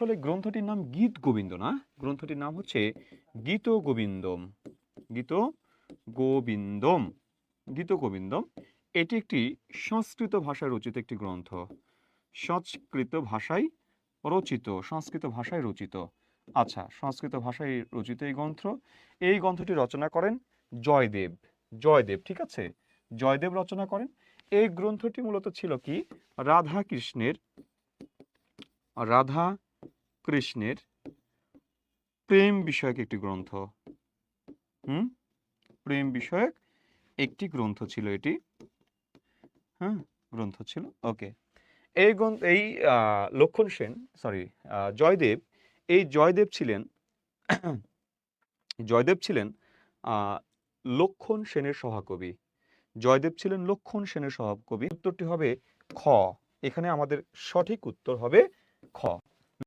আসলে গ্রন্থটির নাম গীত গোবিন্দ না, গ্রন্থটির নাম হচ্ছে গীত গোবিন্দম। গীত গোবিন্দম, গীত গোবিন্দম। এটি একটি সংস্কৃত ভাষায় রচিত একটি গ্রন্থ। সংস্কৃত ভাষায় রচিত, সংস্কৃত ভাষায় রচিত। আচ্ছা, সংস্কৃত ভাষায় রচিত এই গ্রন্থ, এই গ্রন্থটি রচনা করেন জয়দেব। জয়দেব, ঠিক আছে, জয়দেব রচনা করেন। এই গ্রন্থটি মূলত ছিল কি, রাধা কৃষ্ণের, রাধা কৃষ্ণের প্রেম বিষয়ক একটি গ্রন্থ। প্রেম বিষয়ক একটি গ্রন্থ ছিল এটি। হ্যাঁ, গ্রন্থ ছিল। ওকে, এই এই লক্ষণ সেন, সরি, জয়দেব, এই জয়দেব ছিলেন জয়দেব ছিলেন লক্ষণ সেনের সহকবি। জয়দেব ছিলেন লক্ষণ সেনের সহকবি। উত্তরটি হবে খ। এখানে আমাদের সঠিক উত্তর হবে খ।